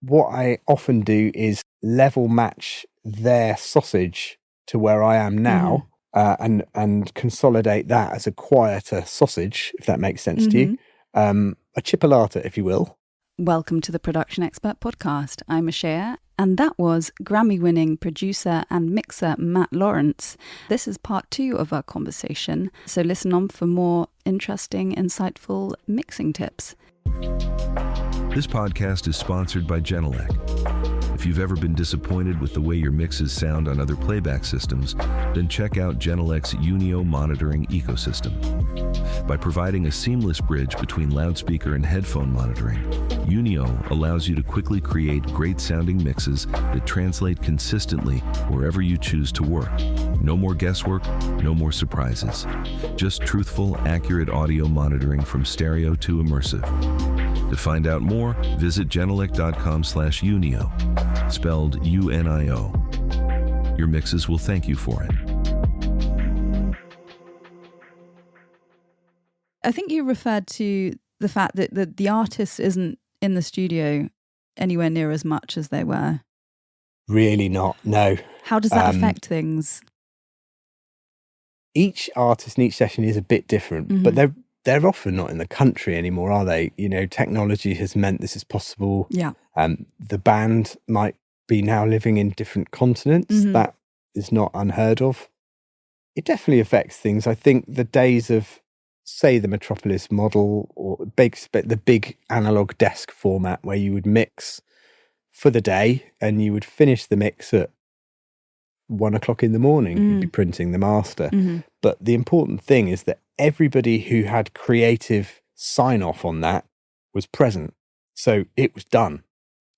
what I often do is level match their sausage to where I am now, and consolidate that as a quieter sausage, if that makes sense to you. A chipolata, if you will. Welcome to the Production Expert Podcast. I'm Ashea, and that was Grammy-winning producer and mixer Matt Lawrence. This is part 2 of our conversation, so listen on for more interesting, insightful mixing tips. This podcast is sponsored by Genelec. If you've ever been disappointed with the way your mixes sound on other playback systems, then check out Genelec's Unio monitoring ecosystem. By providing a seamless bridge between loudspeaker and headphone monitoring, Unio allows you to quickly create great-sounding mixes that translate consistently wherever you choose to work. No more guesswork, no more surprises. Just truthful, accurate audio monitoring from stereo to immersive. To find out more, visit genelec.com/Unio, spelled UNIO. Your mixes will thank you for it. I think you referred to the fact that the artist isn't in the studio anywhere near as much as they were. Really not, no. How does that affect things? Each artist and each session is a bit different, but they're often not in the country anymore, are they? You know, technology has meant this is possible. Yeah. The band might be now living in different continents. That is not unheard of. It definitely affects things. I think the days of, say, the Metropolis model or the big analog desk format where you would mix for the day and you would finish the mix at 1 o'clock in the morning, you'd be printing the master. But the important thing is that everybody who had creative sign off on that was present. So it was done.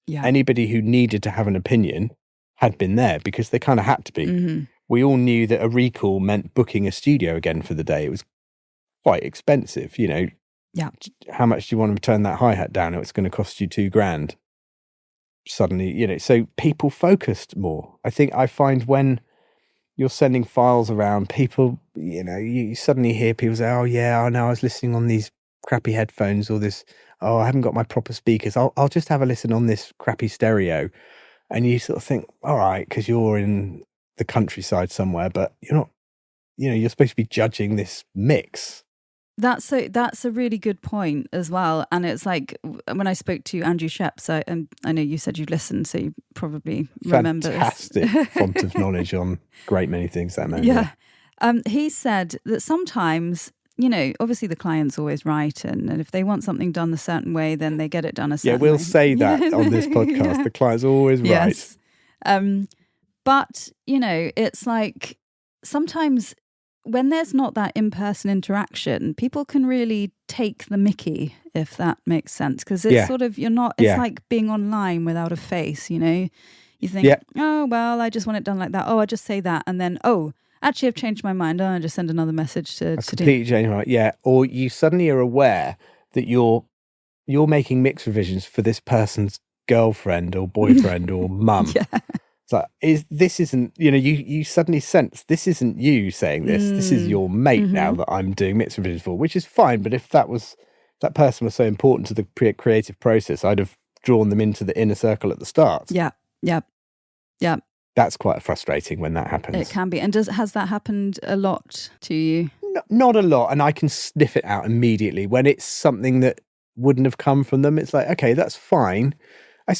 Yeah. Anybody who needed to have an opinion had been there because they kind of had to be. We all knew that a recall meant booking a studio again for the day. It was quite expensive, you know. Yeah. How much do you want to turn that hi-hat down? It's going to cost you $2,000. Suddenly, you know, so people focused more. I find when you're sending files around, people, you know, you suddenly hear people say, oh yeah, I know I was listening on these crappy headphones, or this, oh, I haven't got my proper speakers. I'll just have a listen on this crappy stereo. And you sort of think, all right, because you're in the countryside somewhere, but you're not, you know, you're supposed to be judging this mix. That's a really good point as well. And it's like when I spoke to Andrew Sheps, I know you said you'd listened, so you probably remember this. Fantastic font of knowledge on great many things, that man. Yeah. He said that sometimes, you know, obviously the client's always right. And if they want something done a certain way, then they get it done a certain way. Yeah, we'll say that on this podcast. The client's always right. Yes. But, you know, it's like sometimes when there's not that in-person interaction, people can really take the mickey, if that makes sense. Because it's sort of, it's like being online without a face, you know? You think, oh, well, I just want it done like that. Oh, I just say that. And then, oh, actually, I've changed my mind. Oh, I just send another message to completely changed my mind. Yeah. Or you suddenly are aware that you're making mix revisions for this person's girlfriend or boyfriend or mum. Yeah. It's like, this isn't, you know, you suddenly sense this isn't you saying this. This is your mate now that I'm doing mix revisions for, which is fine. But if that person was so important to the creative process, I'd have drawn them into the inner circle at the start. Yeah. That's quite frustrating when that happens. It can be. And has that happened a lot to you? Not a lot. And I can sniff it out immediately. When it's something that wouldn't have come from them, it's like, okay, that's fine.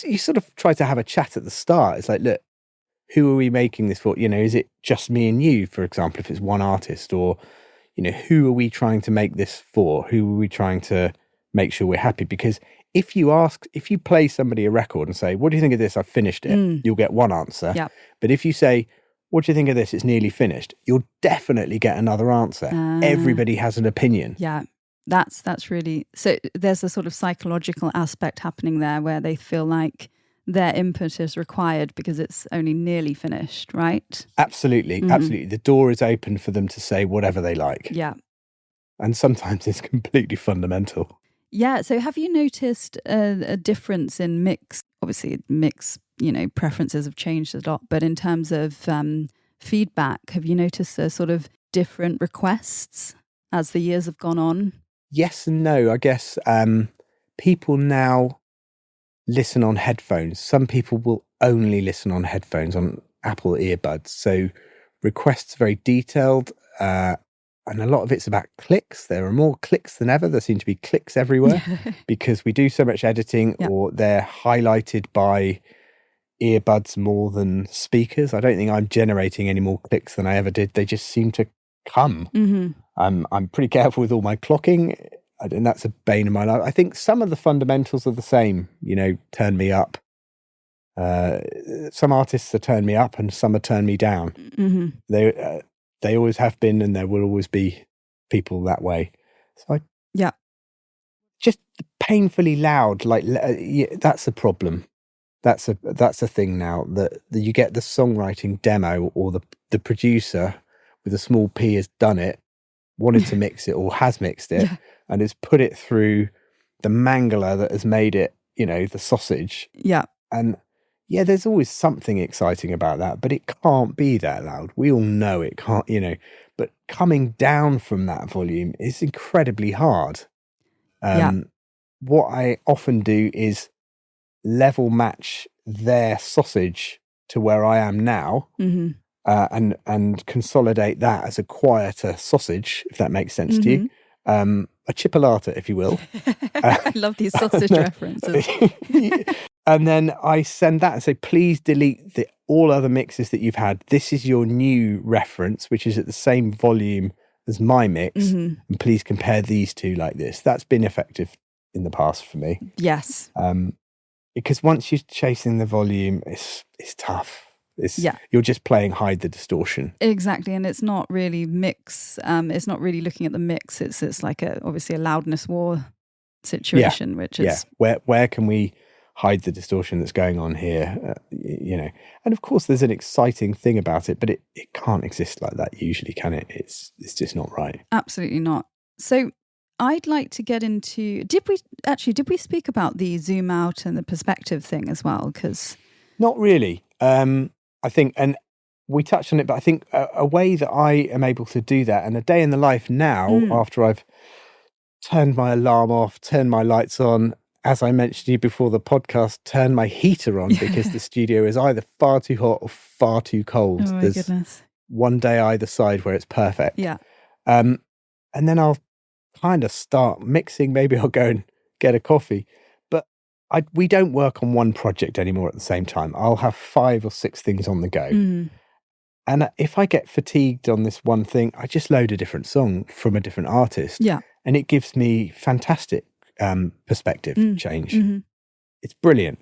You sort of try to have a chat at the start. It's like, look, who are we making this for? You know, is it just me and you, for example, if it's one artist? Or, you know, who are we trying to make this for? Who are we trying to make sure we're happy? Because if you play somebody a record and say, what do you think of this? I've finished it. You'll get one answer. Yep. But if you say, what do you think of this? It's nearly finished. You'll definitely get another answer. Everybody has an opinion. Yeah. That's really, so there's a sort of psychological aspect happening there where they feel like their input is required because it's only nearly finished, right? Absolutely. Absolutely. The door is open for them to say whatever they like. Yeah. And sometimes it's completely fundamental. Yeah. So have you noticed a difference in mix? Obviously, mix, you know, preferences have changed a lot. But in terms of feedback, have you noticed a sort of different requests as the years have gone on? Yes and no. I guess people now listen on headphones. Some people will only listen on headphones, on Apple earbuds. So requests are very detailed, and a lot of it's about clicks. There are more clicks than ever. There seem to be clicks everywhere because we do so much editing, or they're highlighted by earbuds more than speakers. I don't think I'm generating any more clicks than I ever did. They just seem to come. I'm pretty careful with all my clocking, and that's a bane of my life. I think some of the fundamentals are the same. Turn me up. Some artists are turn me up, and some are turn me down. They always have been, and there will always be people that way. So just painfully loud. That's a problem. That's a thing now, that you get the songwriting demo, or the producer with a small p has done it, wanted to mix it or has mixed it, and has put it through the mangler that has made it, the sausage. And there's always something exciting about that, but it can't be that loud. We all know it can't, but coming down from that volume is incredibly hard. What I often do is level match their sausage to where I am now, and consolidate that as a quieter sausage, if that makes sense to you. A chipolata, if you will. I love these sausage references. And then I send that and say, please delete all other mixes that you've had. This is your new reference, which is at the same volume as my mix. And please compare these two like this. That's been effective in the past for me. Yes. Because once you're chasing the volume, it's tough. You're just playing hide the distortion. Exactly, and it's not really mix. It's not really looking at the mix. It's like obviously a loudness war situation, which is where can we hide the distortion that's going on here? And of course, there's an exciting thing about it, but it can't exist like that usually, can it? It's just not right. Absolutely not. So I'd like to get into. Did we speak about the zoom out and the perspective thing as well? Because not really. I think, and we touched on it, but I think a way that I am able to do that, and a day in the life now, after I've turned my alarm off, turned my lights on, as I mentioned to you before the podcast, turned my heater on because the studio is either far too hot or far too cold. Oh my goodness. One day either side where it's perfect. And then I'll kind of start mixing. Maybe I'll go and get a coffee. We don't work on one project anymore at the same time. I'll have 5 or 6 things on the go. And if I get fatigued on this one thing, I just load a different song from a different artist. And it gives me fantastic perspective change. It's brilliant.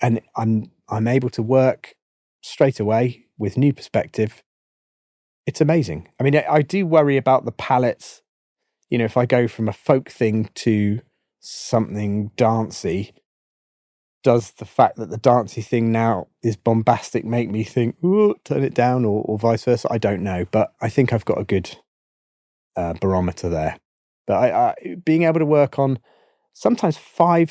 And I'm able to work straight away with new perspective. It's amazing. I mean, I do worry about the palettes. If I go from a folk thing to something dancey, does the fact that the dancey thing now is bombastic make me think, ooh, turn it down, or vice versa? I don't know, but I think I've got a good barometer there. But I being able to work on sometimes 5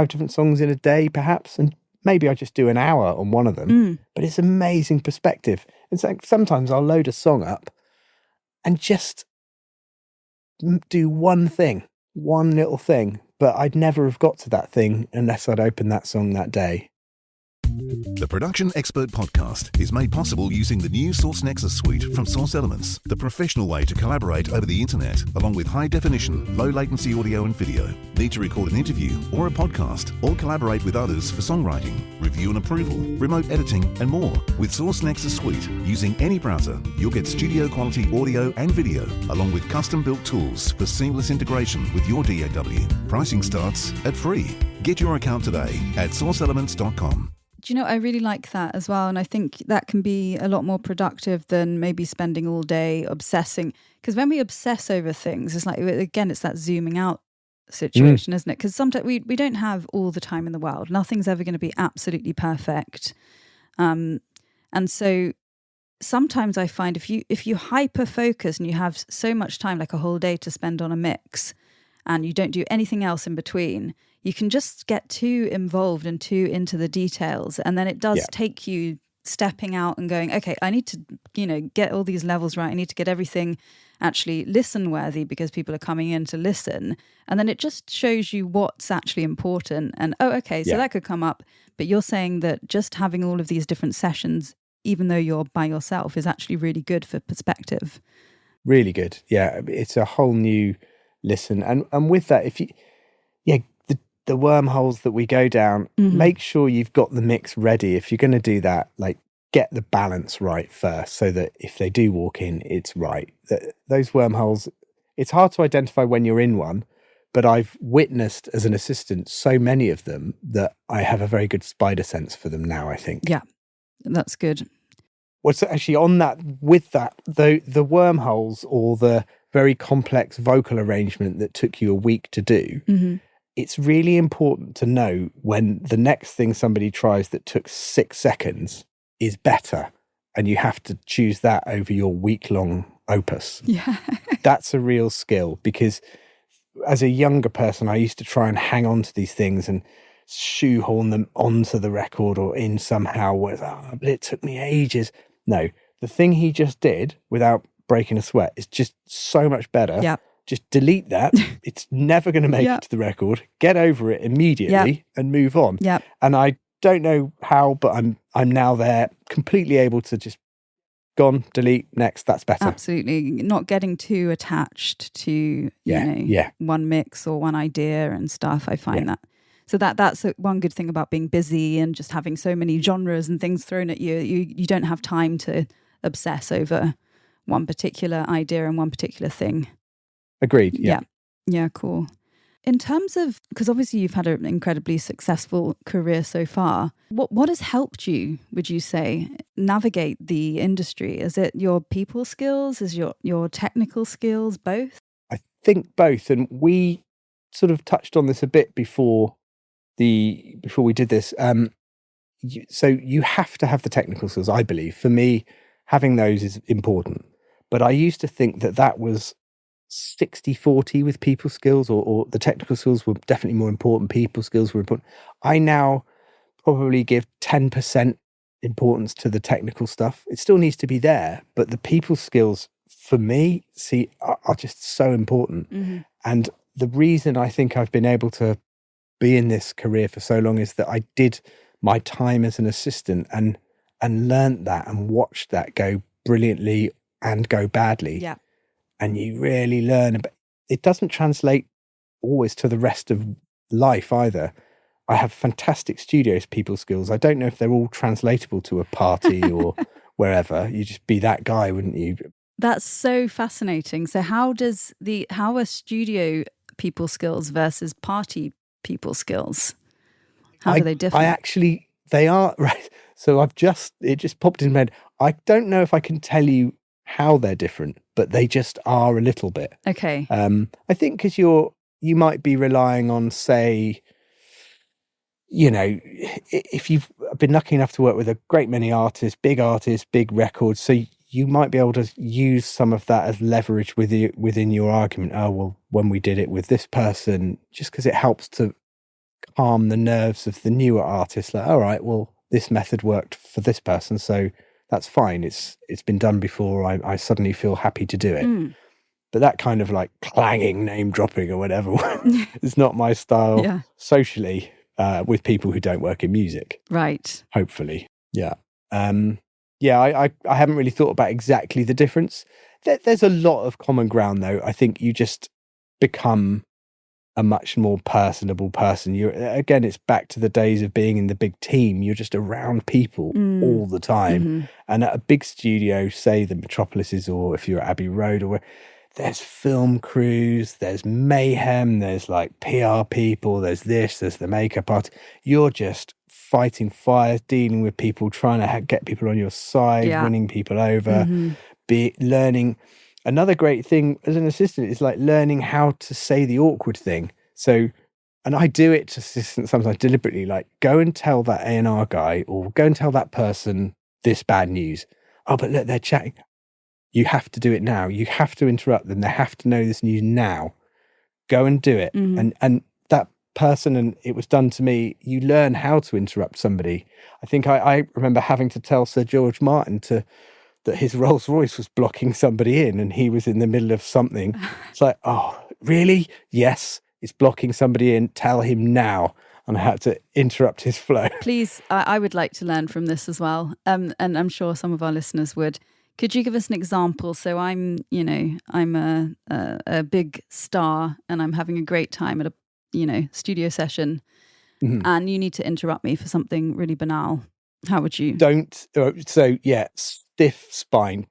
different songs in a day, perhaps, and maybe I just do an hour on one of them. But it's amazing perspective. It's like sometimes I'll load a song up and just do one little thing. But I'd never have got to that thing unless I'd opened that song that day. The Production Expert Podcast is made possible using the new Source Nexus suite from Source Elements, the professional way to collaborate over the internet, along with high-definition, low-latency audio and video. Need to record an interview or a podcast, or collaborate with others for songwriting, review and approval, remote editing, and more. With Source Nexus Suite, using any browser, you'll get studio-quality audio and video, along with custom-built tools for seamless integration with your DAW. Pricing starts at free. Get your account today at sourceelements.com. Do you know, I really like that as well. And I think that can be a lot more productive than maybe spending all day obsessing. Because when we obsess over things, it's like, again, it's that zooming out situation, isn't it? Because sometimes we don't have all the time in the world. Nothing's ever going to be absolutely perfect. And so sometimes I find if you hyper focus and you have so much time, like a whole day to spend on a mix, and you don't do anything else in between, you can just get too involved and too into the details. And then it does take you stepping out and going, okay, I need to, get all these levels right. I need to get everything actually listen worthy because people are coming in to listen. And then it just shows you what's actually important. And, oh, okay, so that could come up. But you're saying that just having all of these different sessions, even though you're by yourself, is actually really good for perspective. Really good. Yeah. It's a whole new listen. And with that, if you, the wormholes that we go down, make sure you've got the mix ready. If you're going to do that, like, get the balance right first so that if they do walk in, it's right. Those wormholes, it's hard to identify when you're in one, but I've witnessed as an assistant so many of them that I have a very good spider sense for them now, I think. Yeah, that's good. Well, so actually on that, with that, the wormholes or the very complex vocal arrangement that took you a week to do, it's really important to know when the next thing somebody tries that took 6 seconds is better, and you have to choose that over your week-long opus. Yeah. That's a real skill, because as a younger person, I used to try and hang on to these things and shoehorn them onto the record or in somehow, but it took me ages. No, the thing he just did without breaking a sweat is just so much better. Yeah. Just delete that. It's never going to make it to the record. Get over it immediately and move on. Yeah. And I don't know how, but I'm now there, completely able to just gone, delete, next, that's better. Absolutely. Not getting too attached to, one mix or one idea and stuff. I find that. So that's one good thing about being busy and just having so many genres and things thrown at you. You don't have time to obsess over one particular idea and one particular thing. Agreed. Yeah. Yeah, cool. In terms of, because obviously you've had an incredibly successful career so far, what has helped you, would you say, navigate the industry? Is it your people skills? Is your technical skills, both? I think both. And we sort of touched on this a bit before we did this. So you have to have the technical skills, I believe. For me, having those is important. But I used to think that was 60-40 with people skills, or the technical skills were definitely more important. People skills were important. I now probably give 10% importance to the technical stuff. It still needs to be there, but the people skills for me, are just so important. And the reason I think I've been able to be in this career for so long is that I did my time as an assistant and learnt that and watched that go brilliantly and go badly. Yeah. And you really learn. But it doesn't translate always to the rest of life either. I have fantastic studios people skills. I don't know if they're all translatable to a party or wherever. You just be that guy, wouldn't you? That's so fascinating. So how are studio people skills versus party people skills? How do they differ? They are, right. So it just popped in my head. I don't know if I can tell you how they're different, but they just are a little bit. Okay. I think because you might be relying on, say, if you've been lucky enough to work with a great many artists, big records, so you might be able to use some of that as leverage within your argument. Oh, well, when we did it with this person, just because it helps to calm the nerves of the newer artists, like, all right, well, this method worked for this person, so that's fine. It's been done before. I suddenly feel happy to do it. But that kind of like clanging name dropping or whatever is not my style socially with people who don't work in music. Right. Hopefully. Yeah. I haven't really thought about exactly the difference. There's a lot of common ground though. I think you just become a much more personable person. It's back to the days of being in the big team. You're just around people all the time. And at a big studio, say the Metropolises, or if you're at Abbey Road, there's film crews, there's mayhem, there's like PR people, there's the makeup artist. You're just fighting fires, dealing with people, trying to get people on your side, winning people over, learning. Another great thing as an assistant is like learning how to say the awkward thing. So, and I do it to assistants sometimes deliberately, like go and tell that A&R guy or go and tell that person this bad news. Oh, but look, they're chatting. You have to do it now. You have to interrupt them. They have to know this news now. Go and do it. And that person, and it was done to me, you learn how to interrupt somebody. I think I remember having to tell Sir George Martin to that his Rolls Royce was blocking somebody in and he was in the middle of something. It's like, oh, really? Yes, it's blocking somebody in. Tell him now. And I had to interrupt his flow. Please, I would like to learn from this as well. And I'm sure some of our listeners would. Could you give us an example? So I'm a big star and I'm having a great time at a, studio session, and you need to interrupt me for something really banal. How would you? Stiff spine.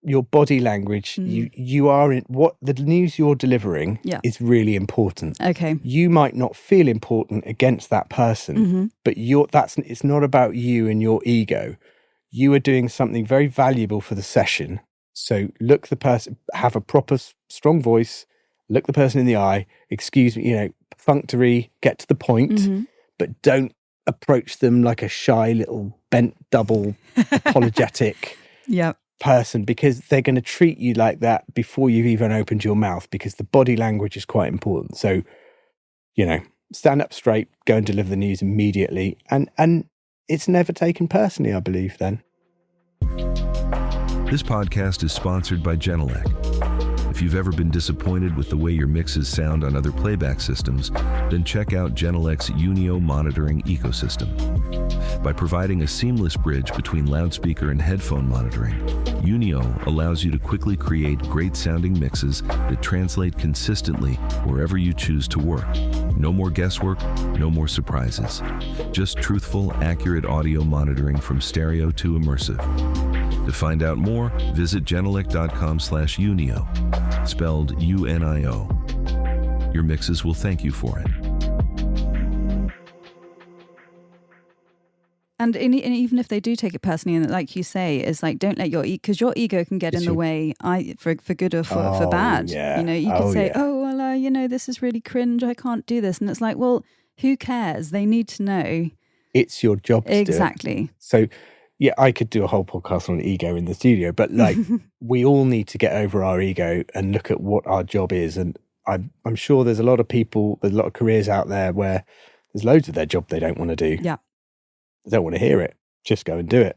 Your body language, you are in what the news you're delivering is really important. Okay. You might not feel important against that person, but it's not about you and your ego. You are doing something very valuable for the session. So look the person, have a proper strong voice, look the person in the eye, excuse me, perfunctory, get to the point, but don't approach them like a shy little bent double apologetic person, because they're going to treat you like that before you've even opened your mouth, because the body language is quite important. So, stand up straight, go and deliver the news immediately. And it's never taken personally, I believe, then. This podcast is sponsored by Genelec. If you've ever been disappointed with the way your mixes sound on other playback systems, then check out Genelec's Unio monitoring ecosystem. By providing a seamless bridge between loudspeaker and headphone monitoring, Unio allows you to quickly create great-sounding mixes that translate consistently wherever you choose to work. No more guesswork, no more surprises. Just truthful, accurate audio monitoring from stereo to immersive. To find out more, visit genelec.com/Unio, spelled UNIO. Your mixes will thank you for it. And even if they do take it personally, and like you say, is like, don't let your because your ego can get in the way, for good or for bad. Yeah. You could say, this is really cringe. I can't do this, and it's like, well, who cares? They need to know. It's your job to do it. Exactly. So, yeah, I could do a whole podcast on ego in the studio, but like we all need to get over our ego and look at what our job is. And I'm sure there's a lot of people, there's a lot of careers out there where there's loads of their job they don't want to do. Yeah. They don't want to hear it. Just go and do it.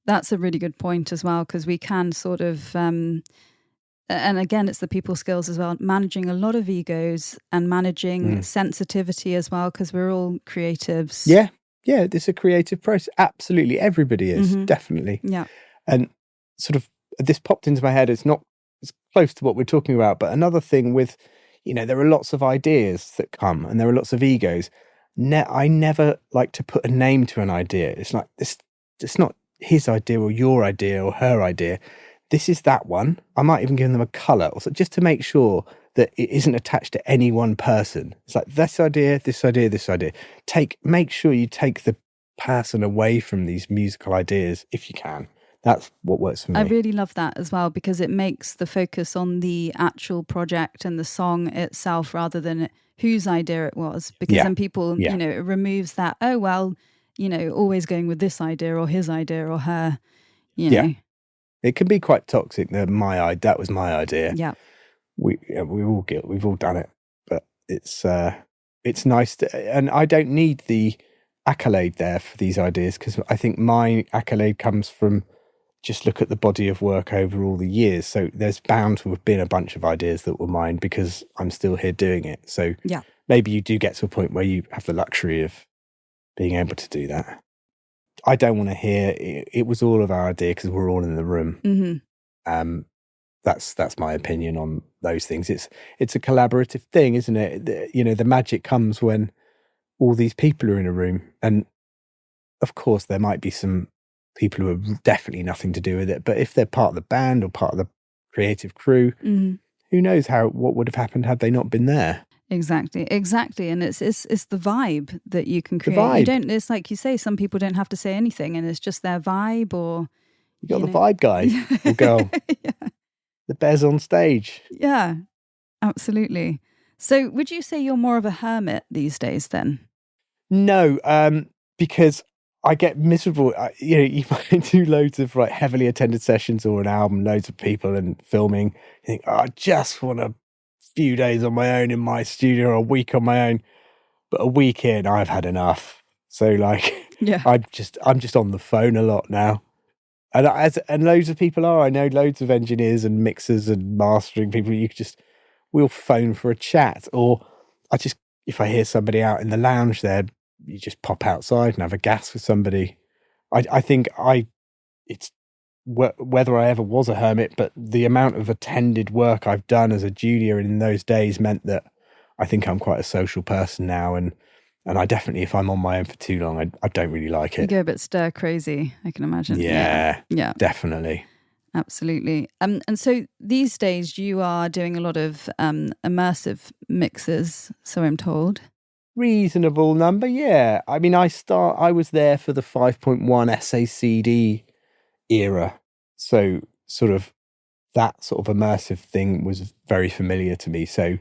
That's a really good point as well, because we can sort of, and again, it's the people skills as well, managing a lot of egos and managing sensitivity as well, because we're all creatives. Yeah, it's a creative process. Absolutely. Everybody is, definitely. Yeah. And sort of, this popped into my head. It's close to what we're talking about, but another thing with, there are lots of ideas that come and there are lots of egos. I never like to put a name to an idea. It's like, it's not his idea or your idea or her idea. This is that one. I might even give them a colour, also, just to make sure that it isn't attached to any one person. It's like this idea, this idea, this idea. Make sure you take the person away from these musical ideas if you can. That's what works for me. I really love that as well, because it makes the focus on the actual project and the song itself rather than whose idea it was. Because then people, it removes that, always going with this idea or his idea or her, know. It can be quite toxic. That was my idea. Yeah. We've all done it, but it's nice and I don't need the accolade there for these ideas, because I think my accolade comes from just look at the body of work over all the years. So there's bound to have been a bunch of ideas that were mine because I'm still here doing it. So maybe you do get to a point where you have the luxury of being able to do that. I don't want to hear it was all of our idea because we're all in the room. That's my opinion on those things. It's a collaborative thing, isn't it? The magic comes when all these people are in a room, and of course there might be some people who have definitely nothing to do with it, but if they're part of the band or part of the creative crew, who knows what would have happened had they not been there. Exactly. And it's the vibe that you can create. It's like you say, some people don't have to say anything, and it's just their vibe. Or you got the vibe guy or girl. The bears on stage. Yeah, absolutely. So would you say you're more of a hermit these days then? No, because I get miserable. You might do loads of heavily attended sessions or an album, loads of people and filming. You think, I just want a few days on my own in my studio or a week on my own. But a week in, I've had enough. So I'm just on the phone a lot now. And loads of people are. I know loads of engineers and mixers and mastering people. We'll phone for a chat, or if I hear somebody out in the lounge there, you just pop outside and have a gas with somebody. I think it's whether I ever was a hermit, but the amount of attended work I've done as a junior in those days meant that I think I'm quite a social person now, and I definitely, if I'm on my own for too long, I don't really like it. You go a bit stir crazy, I can imagine. Yeah, yeah, definitely. Absolutely. And so these days you are doing a lot of immersive mixes, so I'm told. Reasonable number, yeah. I mean, I was there for the 5.1 SACD era, so sort of that sort of immersive thing was very familiar to me. So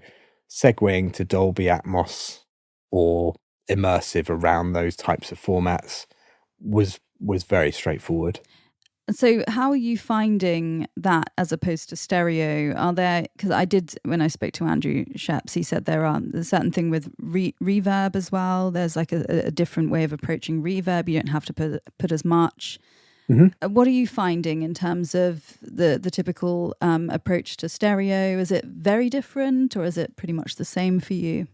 segueing to Dolby Atmos or immersive around those types of formats was very straightforward. So how are you finding that as opposed to stereo? Are there, because when I spoke to Andrew Sheps, he said there's a certain thing with reverb as well. There's like a different way of approaching reverb. You don't have to put as much. Mm-hmm. What are you finding in terms of the typical approach to stereo? Is it very different, or is it pretty much the same for you?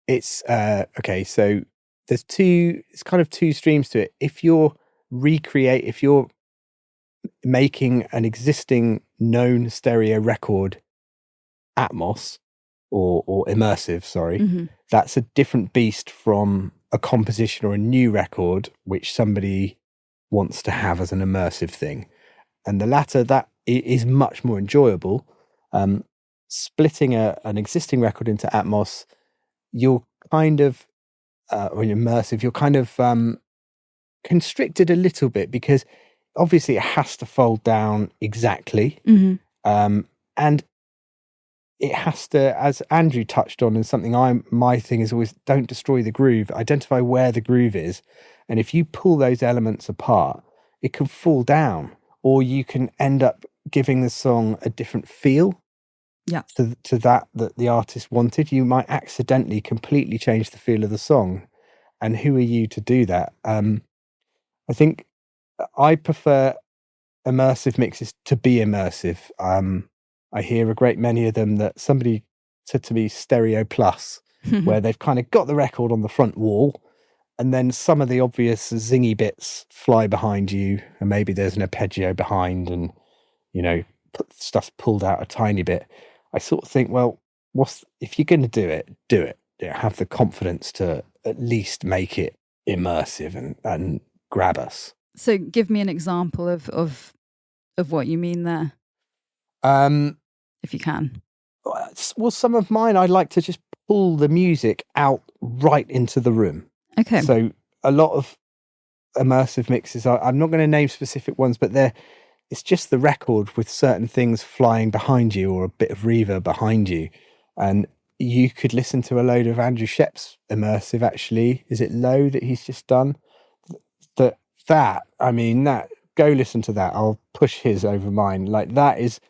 It's okay. So there's it's kind of two streams to it. If you're making an existing known stereo record Atmos or immersive, mm-hmm. That's a different beast from a composition or a new record which somebody wants to have as an immersive thing. And the latter, that is much more enjoyable. Splitting an existing record into Atmos, you're kind of or immersive, you're kind of constricted a little bit, because obviously it has to fold down exactly. Mm-hmm. And it has to, as Andrew touched on, and something my thing is always, don't destroy the groove, identify where the groove is. And if you pull those elements apart, it can fall down, or you can end up giving the song a different feel. Yeah. To that the artist wanted. You might accidentally completely change the feel of the song. And who are you to do that? I think I prefer immersive mixes to be immersive. I hear a great many of them that somebody said to me, Stereo Plus, where they've kind of got the record on the front wall, and then some of the obvious zingy bits fly behind you, and maybe there's an arpeggio behind, and, stuff's pulled out a tiny bit. I sort of think, well, if you're going to do it, do it. Have the confidence to at least make it immersive and grab us. So give me an example of what you mean there. If you can. Well, some of mine, I like to just pull the music out right into the room. Okay. So a lot of immersive mixes, I'm not going to name specific ones, but it's just the record with certain things flying behind you, or a bit of reverb behind you. And you could listen to a load of Andrew Sheps immersive, actually. Is it Low that he's just done? Go listen to that. I'll push his over mine. Like, that is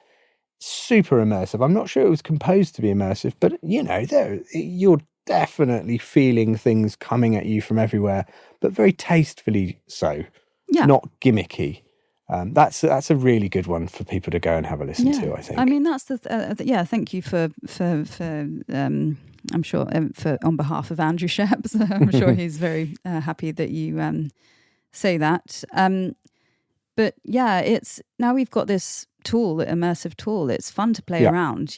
super immersive. I'm not sure it was composed to be immersive, but you're definitely feeling things coming at you from everywhere, but very tastefully so. Yeah. Not gimmicky. That's a really good one for people to go and have a listen to, I think. I mean, that's thank you for I'm sure on behalf of Andrew Sheps. I'm sure he's very happy that you say that. But yeah, now we've got this tool, the immersive tool. It's fun to play around.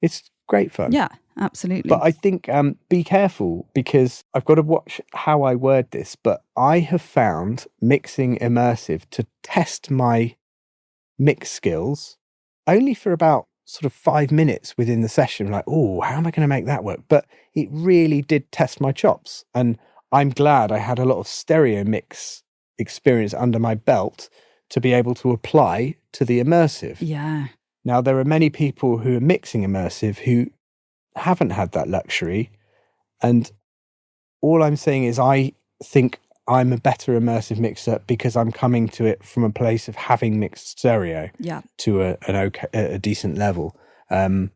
It's great fun. Yeah, absolutely. But I think be careful, because I've got to watch how I word this. But I have found mixing immersive to test my mix skills only for about sort of 5 minutes within the session. Like, oh, how am I going to make that work? But it really did test my chops, and I'm glad I had a lot of stereo mix experience under my belt to be able to apply to the immersive. Yeah. Now, there are many people who are mixing immersive who haven't had that luxury. And all I'm saying is, I think I'm a better immersive mixer because I'm coming to it from a place of having mixed stereo to a decent level. And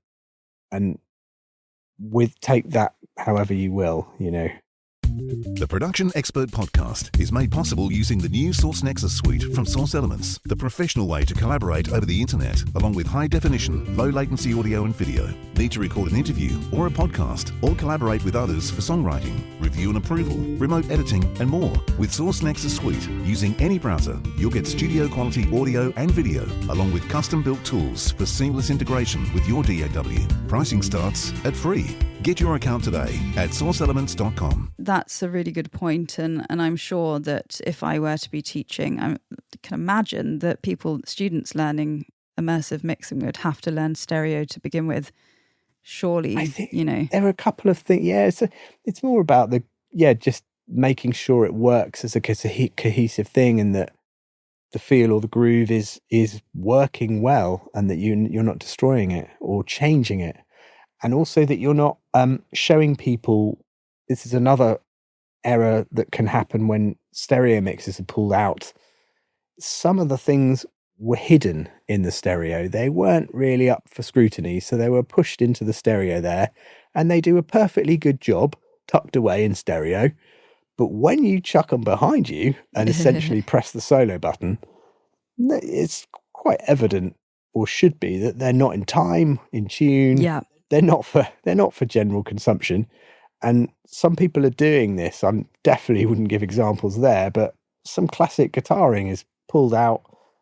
take that however you will, The Production Expert Podcast is made possible using the new Source Nexus suite from Source Elements, the professional way to collaborate over the internet, along with high-definition, low-latency audio and video. Need to record an interview or a podcast, or collaborate with others for songwriting, review and approval, remote editing, and more. With Source Nexus Suite, using any browser, you'll get studio-quality audio and video, along with custom-built tools for seamless integration with your DAW. Pricing starts at free. Get your account today at sourceelements.com. That's a really good point, and I'm sure that if I were to be teaching, I can imagine that students learning immersive mixing would have to learn stereo to begin with. Surely, I think, there are a couple of things. Yeah, it's more about just making sure it works as a cohesive thing, and that the feel or the groove is working well, and that you're not destroying it or changing it. And also that you're not showing people, this is another error that can happen when stereo mixes are pulled out. Some of the things were hidden in the stereo. They weren't really up for scrutiny, so they were pushed into the stereo there, and they do a perfectly good job tucked away in stereo. But when you chuck them behind you and essentially press the solo button, it's quite evident, or should be, that they're not in time, in tune. Yeah. They're not for general consumption, and some people are doing this. I definitely wouldn't give examples there, but some classic guitaring is pulled out,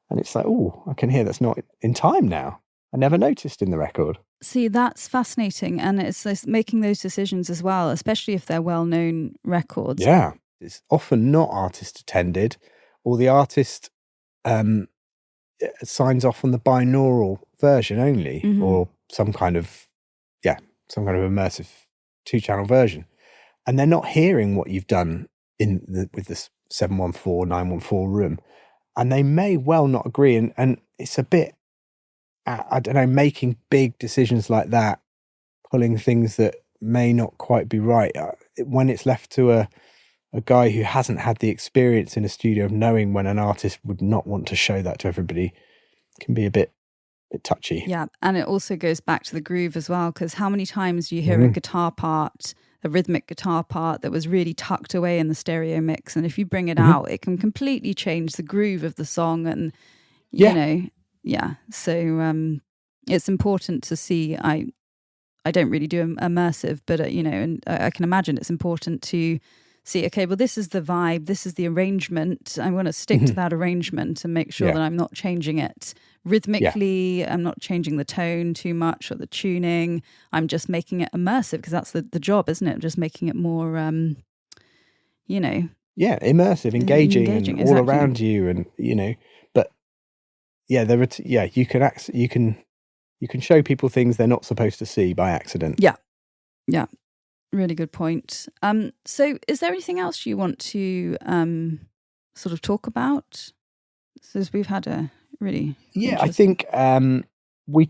and it's like, oh, I can hear that's not in time now. I never noticed in the record. See, that's fascinating, and it's making those decisions as well, especially if they're well-known records. Yeah, it's often not artist attended, or the artist signs off on the binaural version only, or some kind of immersive 2-channel version, and they're not hearing what you've done with this 714, 914 room, and they may well not agree, and it's a bit, I don't know, making big decisions like that, pulling things that may not quite be right, when it's left to a guy who hasn't had the experience in a studio of knowing when an artist would not want to show that to everybody, can be a bit touchy. Yeah, and it also goes back to the groove as well, because how many times do you hear a guitar part, a rhythmic guitar part that was really tucked away in the stereo mix, and if you bring it out, it can completely change the groove of the song, and so it's important to see. I don't really do immersive, but and I can imagine it's important to see, okay, well, this is the vibe, this is the arrangement. I want to stick to that arrangement and make sure that I'm not changing it rhythmically. I'm not changing the tone too much or the tuning. I'm just making it immersive, because that's the job, isn't it? Just making it more, immersive, engaging and exactly. all around you, and But you can show people things they're not supposed to see by accident. Yeah. Really good point. So is there anything else you want to sort of talk about? Since we've had a really I think we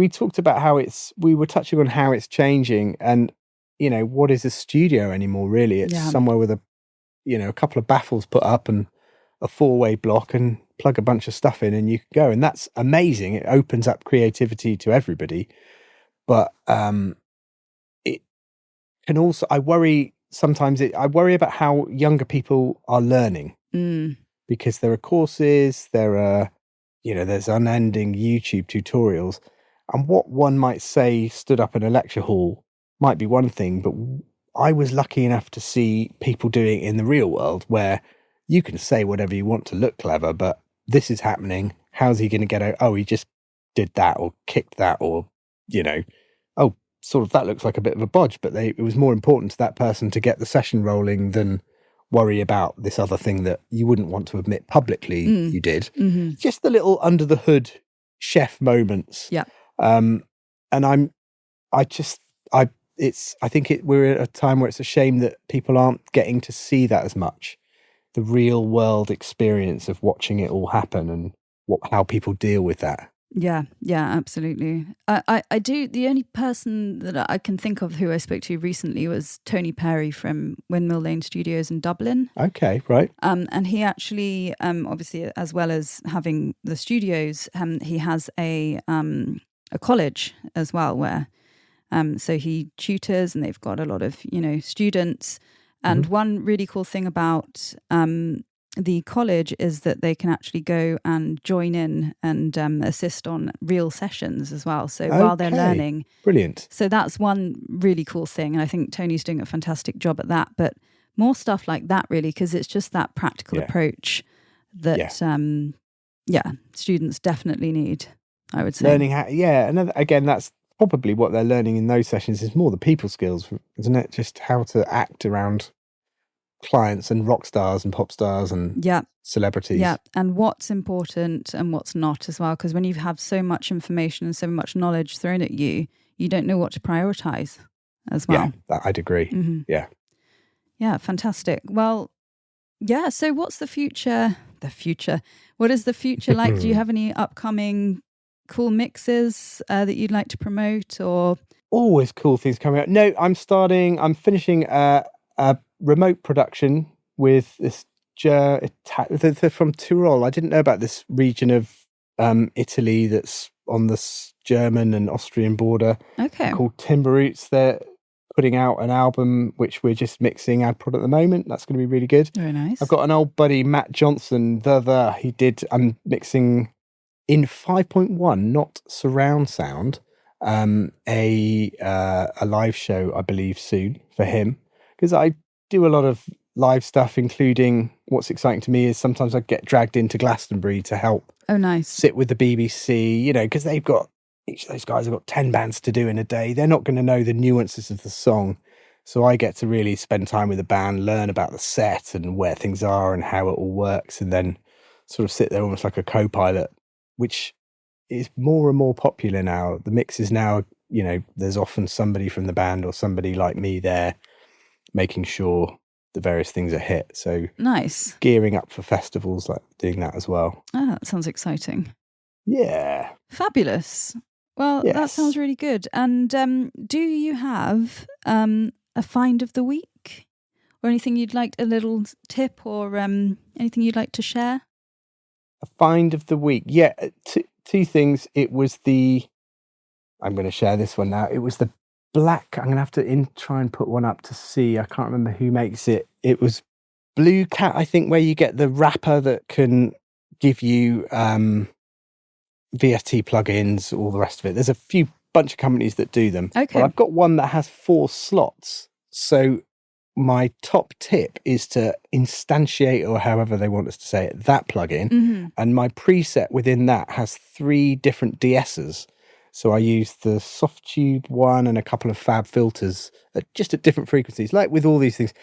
talked about we were touching on how it's changing, and what is a studio anymore, really? It's somewhere with a couple of baffles put up and a 4-way block, and plug a bunch of stuff in and you can go, and that's amazing. It opens up creativity to everybody, but can also, I worry about how younger people are learning, because there are courses, there are, there's unending YouTube tutorials, and what one might say stood up in a lecture hall might be one thing, but I was lucky enough to see people doing it in the real world, where you can say whatever you want to look clever, but this is happening. How's he going to get out? Oh, he just did that or kicked that, or, oh, sort of, that looks like a bit of a bodge, but it was more important to that person to get the session rolling than worry about this other thing that you wouldn't want to admit publicly you did. Just the little under the hood chef moments. Yeah. And I think we're at a time where it's a shame that people aren't getting to see that as much. The real world experience of watching it all happen, and how people deal with that. Yeah, absolutely. I do. The only person that I can think of who I spoke to recently was Tony Perry from Windmill Lane Studios in Dublin. Okay, right. And he actually, obviously, as well as having the studios, he has a college as well, where so he tutors, and they've got a lot of students. And one really cool thing about the college is that they can actually go and join in and assist on real sessions as well. So while they're learning. Brilliant. So that's one really cool thing. And I think Tony's doing a fantastic job at that. But more stuff like that, really, because it's just that practical approach that, students definitely need, I would say. Learning how, and again, that's probably what they're learning in those sessions is more the people skills, isn't it? Just how to act around clients and rock stars and pop stars and celebrities. Yeah, and what's important and what's not as well. Because when you have so much information and so much knowledge thrown at you, you don't know what to prioritize as well. Yeah, I'd agree. Mm-hmm. Yeah. Yeah, fantastic. Well, yeah, so what's the future? What is the future like? Do you have any upcoming cool mixes that you'd like to promote or? Always cool things coming out. No, I'm finishing a remote production with this they're from Tyrol. I didn't know about this region of Italy that's on the German and Austrian border. Okay. Called Timber Roots. They're putting out an album which we're just mixing ad prod at the moment. That's going to be really good. Very nice. I've got an old buddy, Matt Johnson. I'm mixing in 5.1, not surround sound. A live show, I believe, soon for him, because I do a lot of live stuff, including what's exciting to me is sometimes I get dragged into Glastonbury to help. Oh, nice. Sit with the BBC, because each of those guys have got 10 bands to do in a day. They're not going to know the nuances of the song. So I get to really spend time with the band, learn about the set and where things are and how it all works, and then sort of sit there almost like a co-pilot, which is more and more popular now. The mix is now, there's often somebody from the band or somebody like me there making sure the various things are hit. So nice. Gearing up for festivals, like doing that as well. Oh, that sounds exciting. Yeah. Fabulous. Well, yes. That sounds really good. And do you have a find of the week or anything you'd like, a little tip or anything you'd like to share? A find of the week. Yeah. Two things. It was I'm going to share this one now. It was the black, I'm going to have to try and put one up to see. I can't remember who makes it. It was Blue Cat, I think, where you get the wrapper that can give you VST plugins, all the rest of it. There's a bunch of companies that do them. Okay. Well, I've got one that has 4 slots. So my top tip is to instantiate, or however they want us to say it, that plugin. Mm-hmm. And my preset within that has 3 different DSs. So I use the soft tube one and a couple of fab filters just at different frequencies. Like with all these things,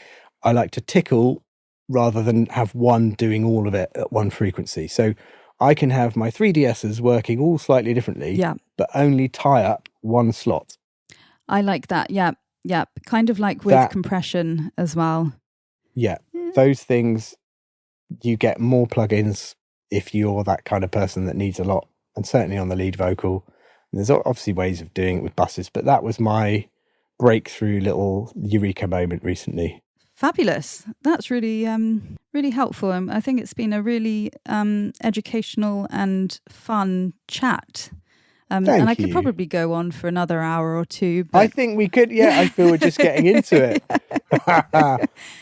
I like to tickle rather than have one doing all of it at one frequency. So I can have my 3 DSs working all slightly differently, but only tie up one slot. I like that. Yeah. Kind of like with compression as well. Yeah. Those things, you get more plugins if you're that kind of person that needs a lot, and certainly on the lead vocal. There's obviously ways of doing it with buses, but that was my breakthrough little eureka moment recently. Fabulous. That's really, really helpful. I think it's been a really educational and fun chat. And I could probably go on for another hour or two. But... I think we could. Yeah, I feel we're just getting into it.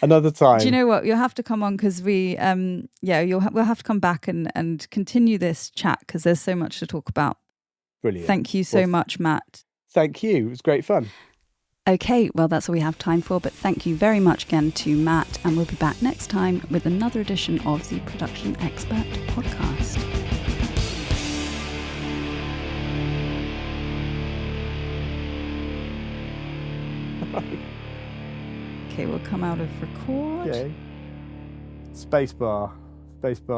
Another time. Do you know what? You'll have to come on because we'll have to come back and continue this chat because there's so much to talk about. Brilliant. Thank you so much, Matt. Thank you. It was great fun. Okay, well, that's all we have time for, but thank you very much again to Matt, and we'll be back next time with another edition of the Production Expert podcast. Okay, we'll come out of record. Okay. Spacebar,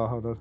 hold on.